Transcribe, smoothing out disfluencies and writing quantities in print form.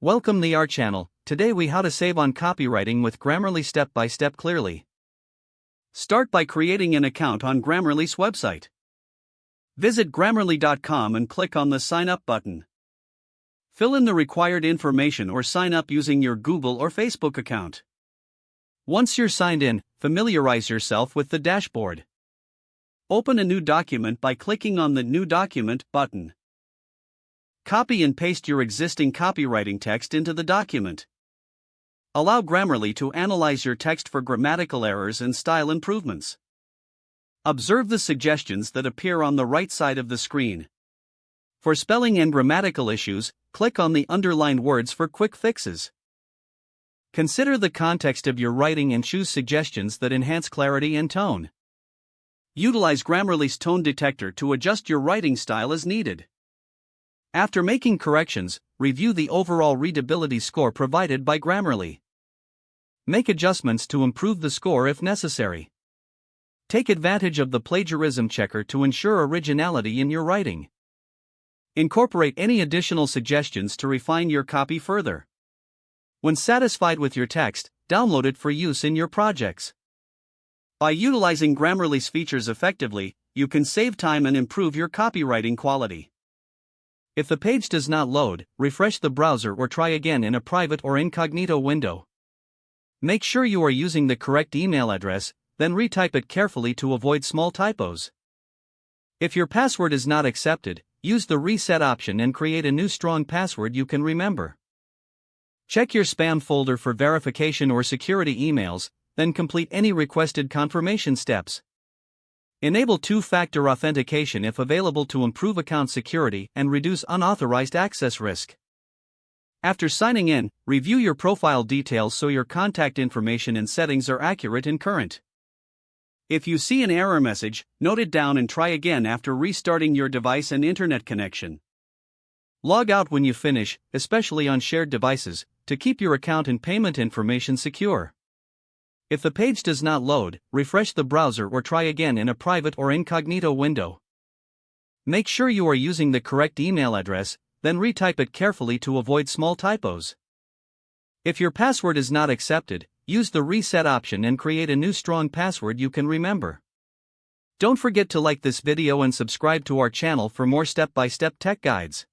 Welcome to our channel. Today we how to save on copywriting with Grammarly step by step clearly. Start by creating an account on Grammarly's website. Visit grammarly.com and click on the sign up button. Fill in the required information or sign up using your Google or Facebook account. Once you're signed in, familiarize yourself with the dashboard. Open a new document by clicking on the New Document button. Copy and paste your existing copywriting text into the document. Allow Grammarly to analyze your text for grammatical errors and style improvements. Observe the suggestions that appear on the right side of the screen. For spelling and grammatical issues, click on the underlined words for quick fixes. Consider the context of your writing and choose suggestions that enhance clarity and tone. Utilize Grammarly's tone detector to adjust your writing style as needed. After making corrections, review the overall readability score provided by Grammarly. Make adjustments to improve the score if necessary. Take advantage of the plagiarism checker to ensure originality in your writing. Incorporate any additional suggestions to refine your copy further. When satisfied with your text, download it for use in your projects. By utilizing Grammarly's features effectively, you can save time and improve your copywriting quality. If the page does not load, refresh the browser or try again in a private or incognito window. Make sure you are using the correct email address, then retype it carefully to avoid small typos. If your password is not accepted, use the reset option and create a new strong password you can remember. Check your spam folder for verification or security emails, then complete any requested confirmation steps. Enable two-factor authentication if available to improve account security and reduce unauthorized access risk. After signing in, review your profile details so your contact information and settings are accurate and current. If you see an error message, note it down and try again after restarting your device and internet connection. Log out when you finish, especially on shared devices, to keep your account and payment information secure. If the page does not load, refresh the browser or try again in a private or incognito window. Make sure you are using the correct email address, then retype it carefully to avoid small typos. If your password is not accepted, use the reset option and create a new strong password you can remember. Don't forget to like this video and subscribe to our channel for more step-by-step tech guides.